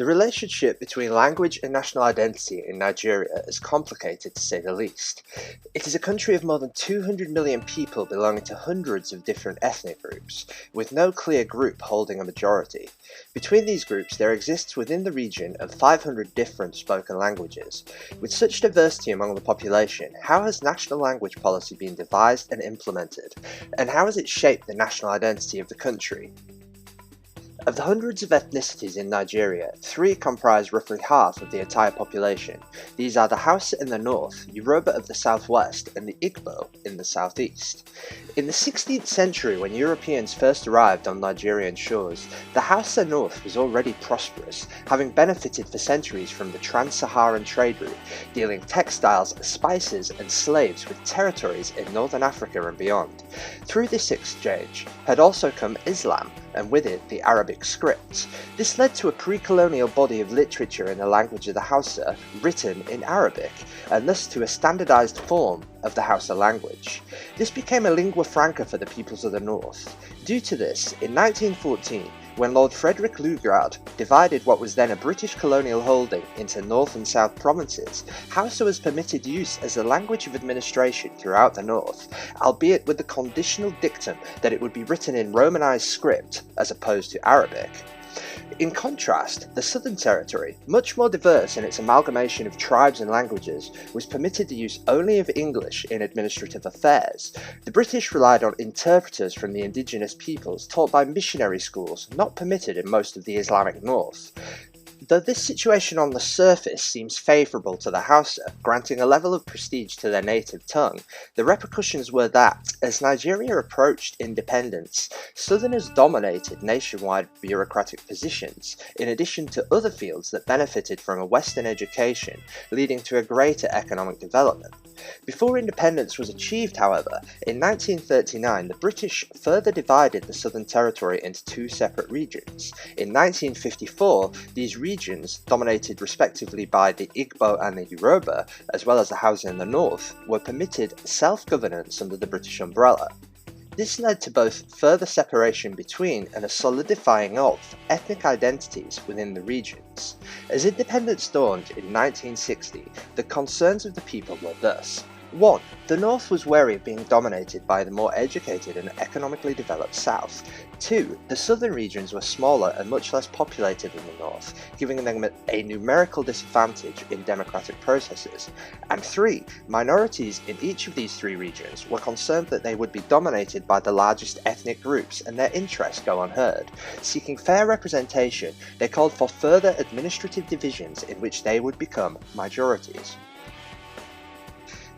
The relationship between language and national identity in Nigeria is complicated to say the least. It is a country of more than 200 million people belonging to hundreds of different ethnic groups, with no clear group holding a majority. Between these groups there exists within the region of 500 different spoken languages. With such diversity among the population, how has national language policy been devised and implemented, and how has it shaped the national identity of the country? Of the hundreds of ethnicities in Nigeria, 3 comprise roughly half of the entire population. These are the Hausa in the north, Yoruba of the southwest, and the Igbo in the southeast. In the 16th century, when Europeans first arrived on Nigerian shores, the Hausa north was already prosperous, having benefited for centuries from the trans-Saharan trade route, dealing textiles, spices, and slaves with territories in northern Africa and beyond. Through this exchange had also come Islam, and with it the Arabic scripts. This led to a pre-colonial body of literature in the language of the Hausa written in Arabic, and thus to a standardized form of the Hausa language. This became a lingua franca for the peoples of the north. Due to this, in 1914, when Lord Frederick Lugard divided what was then a British colonial holding into North and South provinces, Hausa was permitted use as the language of administration throughout the north, albeit with the conditional dictum that it would be written in Romanized script as opposed to Arabic. In contrast, the Southern Territory, much more diverse in its amalgamation of tribes and languages, was permitted the use only of English in administrative affairs. The British relied on interpreters from the indigenous peoples taught by missionary schools, not permitted in most of the Islamic north. Though this situation on the surface seems favourable to the Hausa, granting a level of prestige to their native tongue, the repercussions were that, as Nigeria approached independence, Southerners dominated nationwide bureaucratic positions, in addition to other fields that benefited from a Western education, leading to a greater economic development. Before independence was achieved, however, in 1939 the British further divided the Southern Territory into 2 separate regions. In 1954, these regions, dominated respectively by the Igbo and the Yoruba, as well as the Hausa in the north, were permitted self-governance under the British umbrella. This led to both further separation between and a solidifying of ethnic identities within the regions. As independence dawned in 1960, the concerns of the people were thus: 1. The North was wary of being dominated by the more educated and economically developed South. 2. The southern regions were smaller and much less populated than the North, giving them a numerical disadvantage in democratic processes. And 3. Minorities in each of these 3 regions were concerned that they would be dominated by the largest ethnic groups and their interests go unheard. Seeking fair representation, they called for further administrative divisions in which they would become majorities.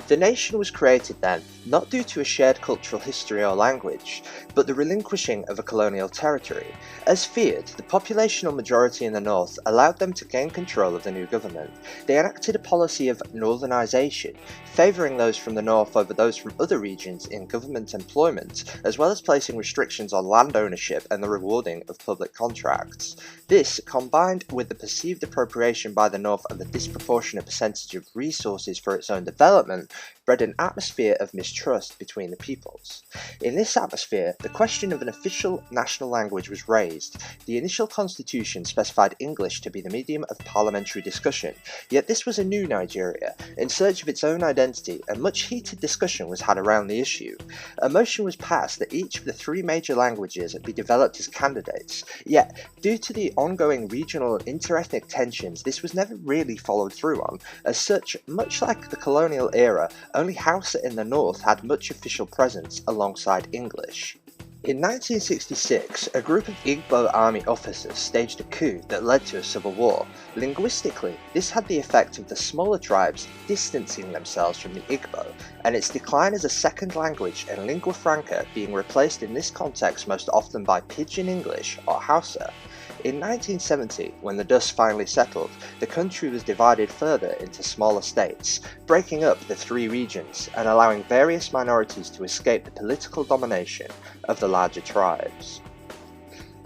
The nation was created then, not due to a shared cultural history or language, but the relinquishing of a colonial territory. As feared, the populational majority in the north allowed them to gain control of the new government. They enacted a policy of northernization, favouring those from the north over those from other regions in government employment, as well as placing restrictions on land ownership and the rewarding of public contracts. This, combined with the perceived appropriation by the north of a disproportionate percentage of resources for its own development, bred an atmosphere of mistrust between the peoples. In this atmosphere, the question of an official national language was raised. The initial constitution specified English to be the medium of parliamentary discussion, yet this was a new Nigeria, in search of its own identity, and much heated discussion was had around the issue. A motion was passed that each of the 3 major languages be developed as candidates, yet, due to the ongoing regional and interethnic tensions, this was never really followed through on. As such, much like the colonial era, only Hausa in the north had much official presence alongside English. In 1966, a group of Igbo army officers staged a coup that led to a civil war. Linguistically, this had the effect of the smaller tribes distancing themselves from the Igbo, and its decline as a second language and lingua franca being replaced in this context most often by Pidgin English or Hausa. In 1970, when the dust finally settled, the country was divided further into smaller states, breaking up the 3 regions and allowing various minorities to escape the political domination of the larger tribes.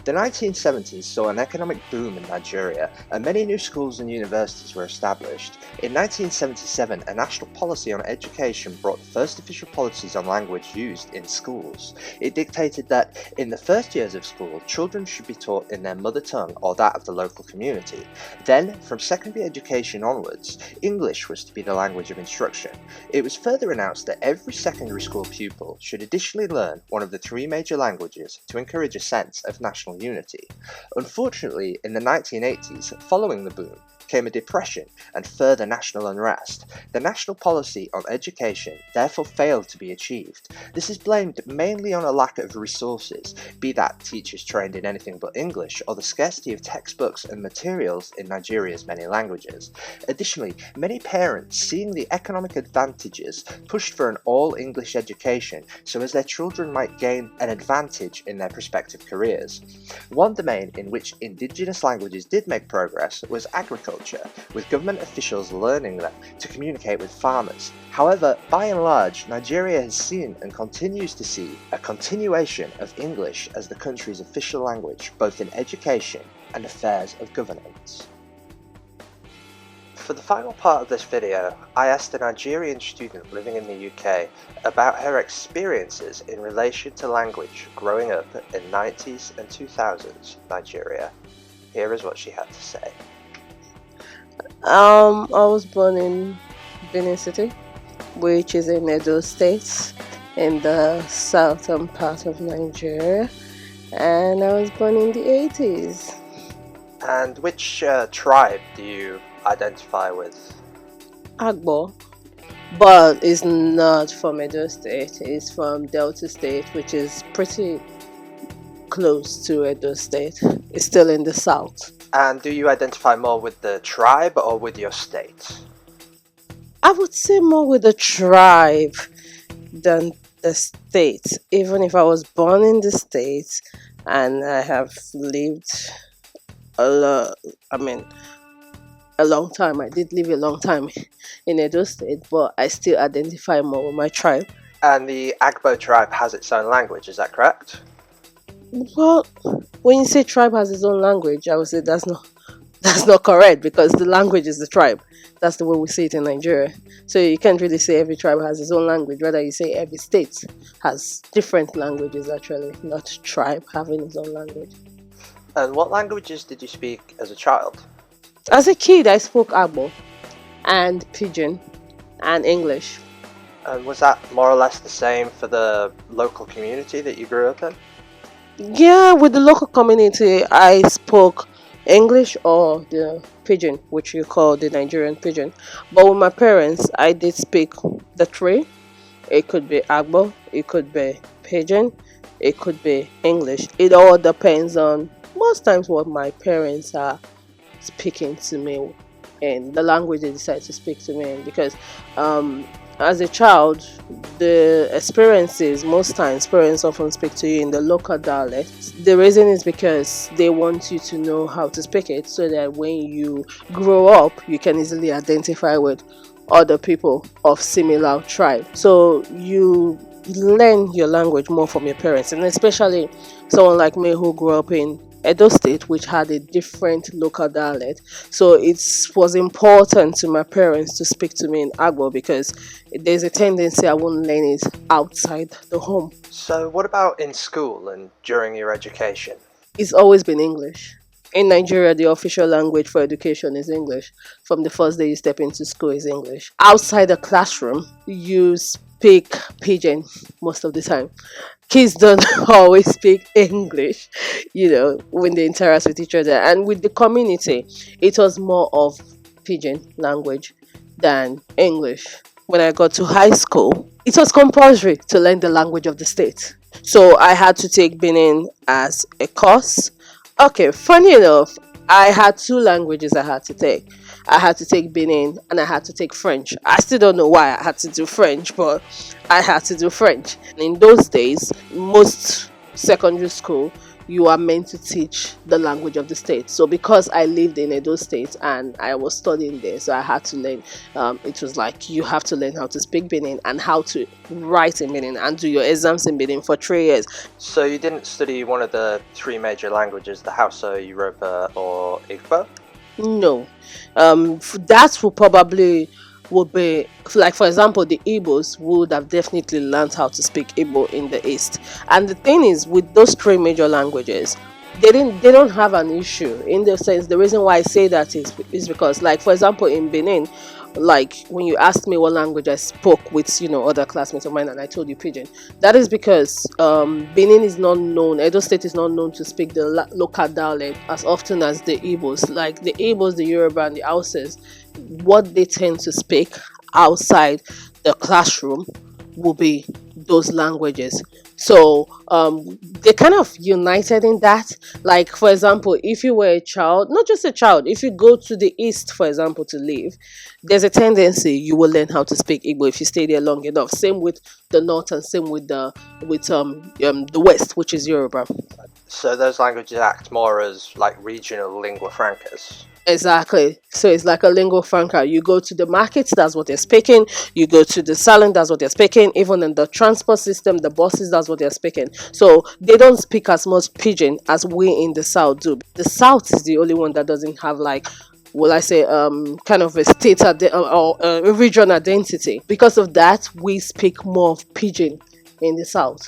The 1970s saw an economic boom in Nigeria, and many new schools and universities were established. In 1977, a national policy on education brought the first official policies on language used in schools. It dictated that in the first years of school, children should be taught in their mother tongue or that of the local community. Then, from secondary education onwards, English was to be the language of instruction. It was further announced that every secondary school pupil should additionally learn one of the three major languages to encourage a sense of national unity. Unfortunately, in the 1980s, following the boom, came a depression and further national unrest. The national policy on education therefore failed to be achieved. This is blamed mainly on a lack of resources, be that teachers trained in anything but English or the scarcity of textbooks and materials in Nigeria's many languages. Additionally, many parents, seeing the economic advantages, pushed for an all-English education so as their children might gain an advantage in their prospective careers. One domain in which indigenous languages did make progress was agriculture, with government officials learning them to communicate with farmers. However, by and large, Nigeria has seen and continues to see a continuation of English as the country's official language, both in education and affairs of governance. For the final part of this video, I asked a Nigerian student living in the UK about her experiences in relation to language growing up in 90s and 2000s Nigeria. Here is what she had to say. I was born in Benin City, which is in Edo State, in the southern part of Nigeria, and I was born in the 80s. And which tribe do you identify with? Agbo, but it's not from Edo State, it's from Delta State, which is pretty close to Edo State. It's still in the south. And do you identify more with the tribe or with your state? I would say more with the tribe than the state. Even if I was born in the state and I have lived a long time. I did live a long time in Edo State, but I still identify more with my tribe. And the Agbo tribe has its own language, is that correct? Well, when you say tribe has its own language, I would say that's not correct, because the language is the tribe. That's the way we say it in Nigeria. So you can't really say every tribe has its own language. Rather, you say every state has different languages, actually, not tribe having its own language. And what languages did you speak as a child? As a kid, I spoke Agbo and Pidgin and English. And was that more or less the same for the local community that you grew up in? Yeah, with the local community, I spoke English or the Pidgin, which you call the Nigerian Pidgin. But with my parents, I did speak the three. It could be Agbo, it could be Pidgin, it could be English. It all depends on, most times, what my parents are speaking to me and the language they decide to speak to me in. Because as a child, the experiences, most times parents often speak to you in the local dialect. The reason is because they want you to know how to speak it, so that when you grow up, you can easily identify with other people of similar tribe. So you learn your language more from your parents, and especially someone like me who grew up in Edo State, which had a different local dialect. So it was important to my parents to speak to me in Agbo, because there's a tendency I won't learn it outside the home. So what about in school and during your education? It's always been English. In Nigeria, the official language for education is English. From the first day you step into school is English. Outside the classroom, you speak Pidgin most of the time. Kids don't always speak English, when they interact with each other. And with the community, it was more of Pidgin language than English. When I got to high school, it was compulsory to learn the language of the state. So I had to take Benin as a course. Okay, funny enough, I had two languages I had to take. I had to take Benin and I had to take French. I still don't know why I had to do French, but I had to do French. In those days, most secondary school, you are meant to teach the language of the state. So because I lived in Edo State and I was studying there, so I had to learn. It was like you have to learn how to speak Benin and how to write in Benin and do your exams in Benin for 3 years. So you didn't study one of the three major languages, the Hausa, Yoruba, or Igbo? No, that would be like, for example, the Igbos would have definitely learned how to speak Igbo in the East. And the thing is, with those three major languages, they don't have an issue, in the sense. The reason why I say that is because, like, for example, in Benin, like when you asked me what language I spoke with, other classmates of mine, and I told you Pidgin. That is because Benin is not known, Edo State is not known to speak the local dialect as often as the Igbos. Like the Igbos, the Yoruba, and the Hausas, what they tend to speak outside the classroom will be those languages. So they kind of united in that. Like, for example, if you were a child, not just a child, if you go to the east, for example, to live, there's a tendency you will learn how to speak Igbo if you stay there long enough. Same with the north, and same with the west, which is Yoruba. So those languages act more as like regional lingua francas. Exactly. So it's like a lingua franca. You go to the markets, that's what they're speaking. You go to the salon, that's what they're speaking. Even in the transport system, the buses, that's what they're speaking. So they don't speak as much pidgin as we in the south do. The south is the only one that doesn't have, like, will I say, kind of a state or a region identity. Because of that, we speak more of pidgin in the south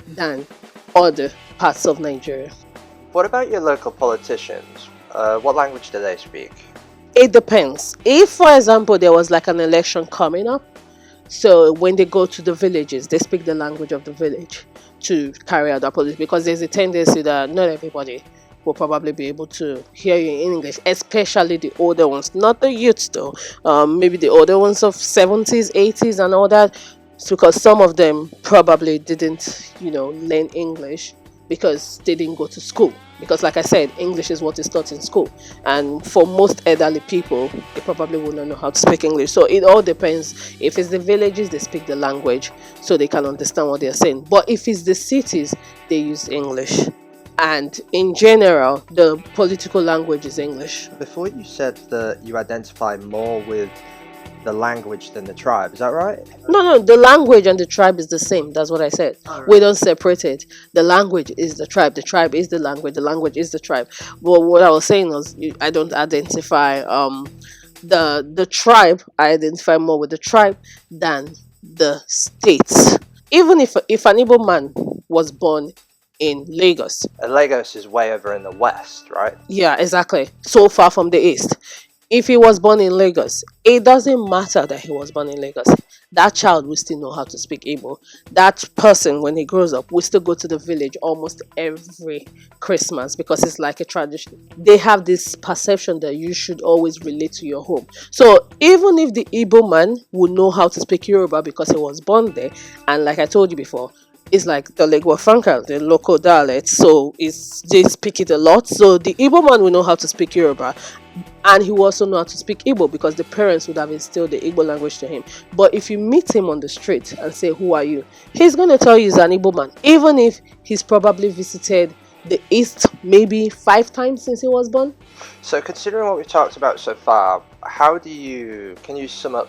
than other parts of Nigeria. What about your local politicians? What language do they speak? It depends. If, for example, there was like an election coming up, so when they go to the villages, they speak the language of the village to carry out their policy, because there's a tendency that not everybody will probably be able to hear you in English, especially the older ones, not the youths though. Maybe the older ones of 70s, 80s, and all that. It's because some of them probably didn't, learn English because they didn't go to school. Because, like I said, English is what is taught in school, and for most elderly people, they probably will not know how to speak English. So it all depends. If it's the villages, they speak the language so they can understand what they're saying. But if it's the cities, they use English. And in general, the political language is English. Before you said that you identify more with the language than the tribe, is that right? No, the language and the tribe is the same. That's what I said. Right. We don't separate it. The language is the tribe is the language is the tribe. But what I was saying was, I don't identify the tribe. I identify more with the tribe than the states. Even if an Igbo man was born in Lagos, and Lagos is way over in the west, right? Yeah, exactly. So far from the east. If he was born in Lagos, it doesn't matter that he was born in Lagos. That child will still know how to speak Igbo. That person, when he grows up, will still go to the village almost every Christmas, because it's like a tradition. They have this perception that you should always relate to your home. So even if the Igbo man will know how to speak Yoruba because he was born there, and like I told you before, it's like the lingua franca, the local dialect, so they speak it a lot. So the Igbo man will know how to speak Yoruba, and he will also know how to speak Igbo because the parents would have instilled the Igbo language to him. But if you meet him on the street and say, "Who are you?" he's going to tell you he's an Igbo man, even if he's probably visited the East maybe 5 times since he was born. So considering what we've talked about so far, can you sum up,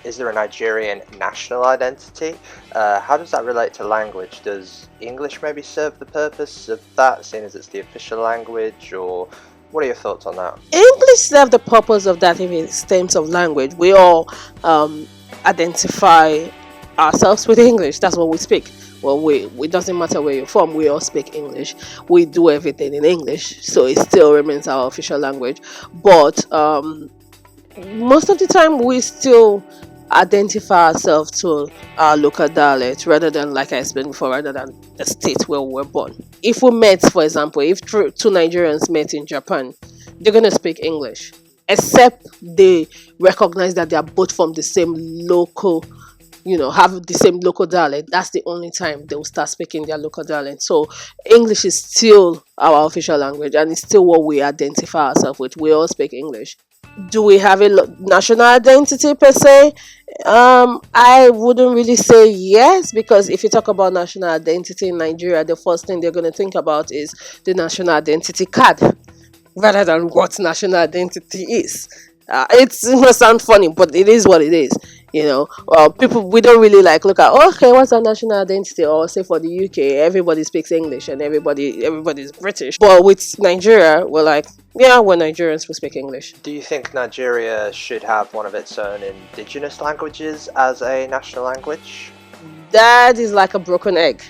is there a Nigerian national identity? How does that relate to language? Does English maybe serve the purpose of that, seeing as it's the official language, or what are your thoughts on that? English serves the purpose of that in terms of language. We all identify ourselves with English. That's what we speak. Well, it doesn't matter where you're from, we all speak English. We do everything in English, so it still remains our official language. But most of the time, we still identify ourselves to our local dialect rather than, like I explained before, rather than the state where we were born. If we met, for example, if two Nigerians met in Japan, they're going to speak English, except they recognize that they are both from the same local, have the same local dialect. That's the only time they will start speaking their local dialect. So English is still our official language, and it's still what we identify ourselves with. We all speak English. Do we have a national identity per se? I wouldn't really say yes, because if you talk about national identity in Nigeria, the first thing they're going to think about is the national identity card, rather than what national identity is. It must sound funny, but it is what it is. People, we don't really like look at, okay, what's our national identity? Or say for the UK, everybody speaks English and everybody's British. But with Nigeria, we're like, yeah, we're Nigerians, we speak English. Do you think Nigeria should have one of its own indigenous languages as a national language? That is like a broken egg.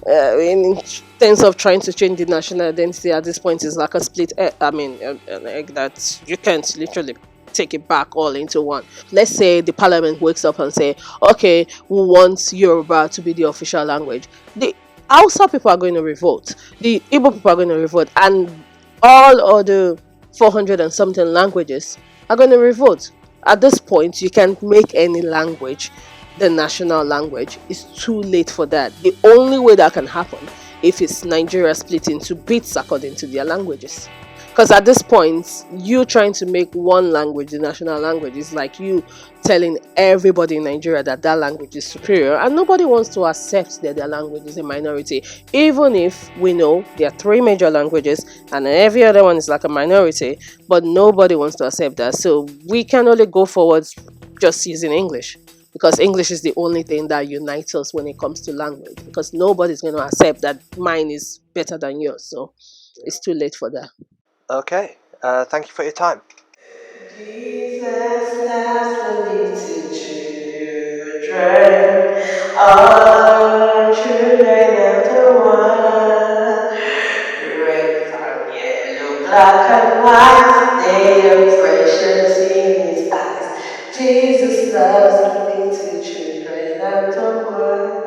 In terms of trying to change the national identity at this point, is like a split egg. I mean, an egg that you can't literally take it back all into one. Let's say the parliament wakes up and say, okay, we want Yoruba to be the official language. The Hausa people are going to revolt. The Igbo people are going to revolt, and all other 400 and something languages are going to revolt. At this point, you can't make any language the national language. It's too late for that. The only way that can happen if it's Nigeria split into bits according to their languages. Because at this point, you trying to make one language the national language is like you telling everybody in Nigeria that that language is superior, and nobody wants to accept that their language is a minority. Even if we know there are three major languages and every other one is like a minority, but nobody wants to accept that. So we can only go forward just using English, because English is the only thing that unites us when it comes to language, because nobody's going to accept that mine is better than yours. So it's too late for that. Okay, thank you for your time. Jesus loves the little children, all children of the world. Red and yellow, black and white, they are precious in his eyes. Jesus loves the little children of the world.